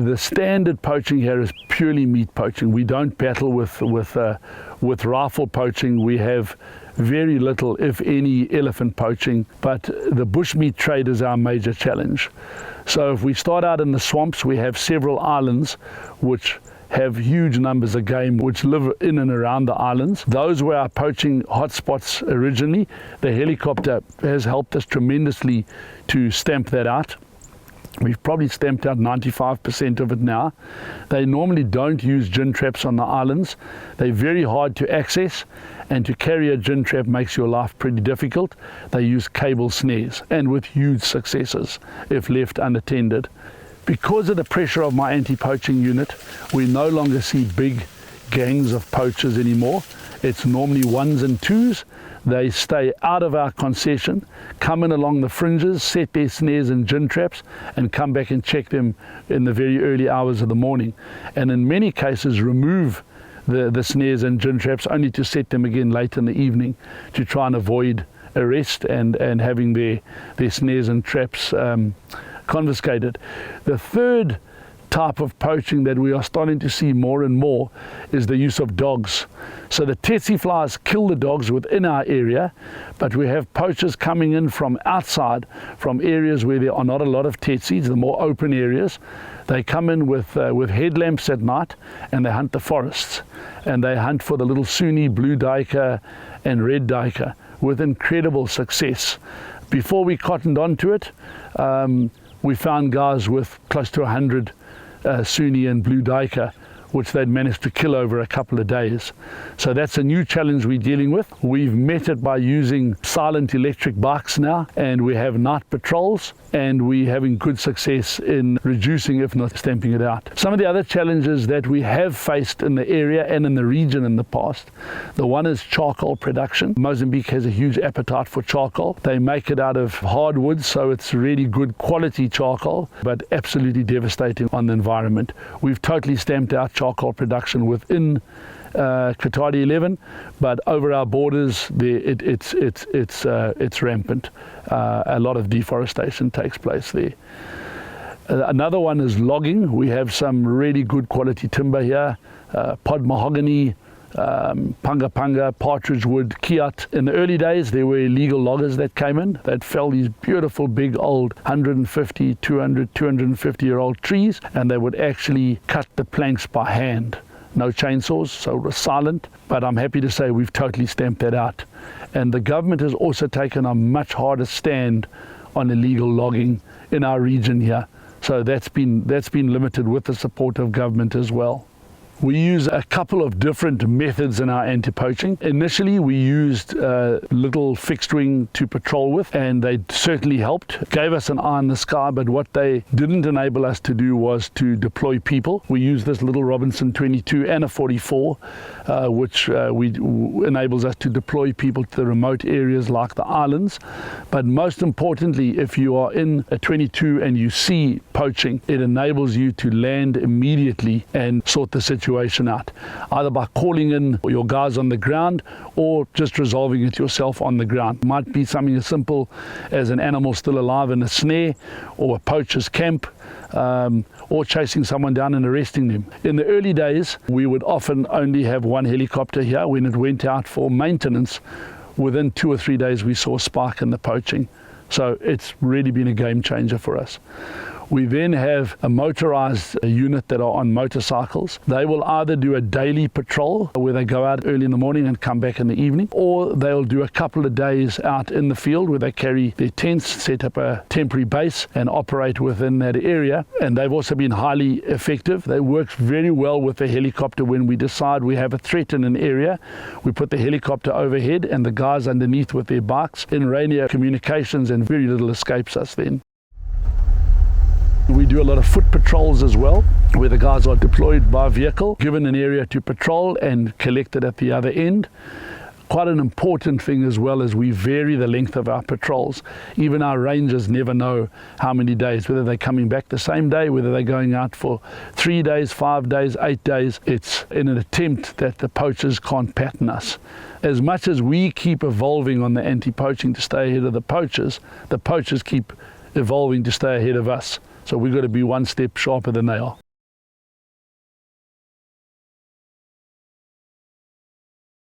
The standard poaching here is purely meat poaching. We don't battle with rifle poaching. We have very little, if any, elephant poaching, but the bushmeat trade is our major challenge. So if we start out in the swamps, we have several islands which have huge numbers of game which live in and around the islands. Those were our poaching hotspots originally. The helicopter has helped us tremendously to stamp that out. We've probably stamped out 95% of it now. They normally don't use gin traps on the islands. They're very hard to access, and to carry a gin trap makes your life pretty difficult. They use cable snares, and with huge successes if left unattended. Because of the pressure of my anti-poaching unit, we no longer see big gangs of poachers anymore. It's normally ones and twos. They stay out of our concession, come in along the fringes, set their snares and gin traps, and come back and check them in the very early hours of the morning. And in many cases remove the snares and gin traps only to set them again late in the evening to try and avoid arrest and having their snares and traps confiscated. The third type of poaching that we are starting to see more and more is the use of dogs. So the tsetse flies kill the dogs within our area, but we have poachers coming in from outside, from areas where there are not a lot of tsetses, the more open areas. They come in with headlamps at night and they hunt the forests, and they hunt for the little Sunni, blue duiker and red duiker with incredible success. Before we cottoned onto it, we found guys with close to 100 Sunni and blue duiker, which they'd managed to kill over a couple of days. So that's a new challenge we're dealing with. We've met it by using silent electric bikes now, and we have night patrols, and we're having good success in reducing, if not stamping it out. Some of the other challenges that we have faced in the area and in the region in the past, the one is charcoal production. Mozambique has a huge appetite for charcoal. They make it out of hardwood, so it's really good quality charcoal, but absolutely devastating on the environment. We've totally stamped out charcoal production within Coutada 11, but over our borders it's rampant. A lot of deforestation takes place there. Another one is logging. We have some really good quality timber here, pod mahogany, panga panga, partridge wood, kiat. In the early days there were illegal loggers that came in that fell these beautiful big old 150, 200, 250-year-old trees, and they would actually cut the planks by hand. No chainsaws, so it was silent, but I'm happy to say we've totally stamped that out. And the government has also taken a much harder stand on illegal logging in our region here. So that's been limited with the support of government as well. We use a couple of different methods in our anti-poaching. Initially, we used little fixed wing to patrol with, and they certainly helped. Gave us an eye in the sky, but what they didn't enable us to do was to deploy people. We used this little Robinson 22 and a 44, which enables us to deploy people to the remote areas like the islands. But most importantly, if you are in a 22 and you see poaching, it enables you to land immediately and sort the situation out, either by calling in your guys on the ground or just resolving it yourself on the ground. It might be something as simple as an animal still alive in a snare, or a poacher's camp, or chasing someone down and arresting them. In the early days, we would often only have one helicopter here. When it went out for maintenance, within 2 or 3 days we saw a spike in the poaching. So it's really been a game changer for us. We then have a motorized unit that are on motorcycles. They will either do a daily patrol where they go out early in the morning and come back in the evening, or they'll do a couple of days out in the field where they carry their tents, set up a temporary base and operate within that area. And they've also been highly effective. They work very well with the helicopter. When we decide we have a threat in an area, we put the helicopter overhead and the guys underneath with their bikes in radio communications, and very little escapes us then. We do a lot of foot patrols as well, where the guys are deployed by vehicle, given an area to patrol and collected at the other end. Quite an important thing as well is we vary the length of our patrols. Even our rangers never know how many days, whether they're coming back the same day, whether they're going out for 3 days, 5 days, 8 days. It's in an attempt that the poachers can't pattern us. As much as we keep evolving on the anti-poaching to stay ahead of the poachers keep evolving to stay ahead of us. So we've got to be one step sharper than they are.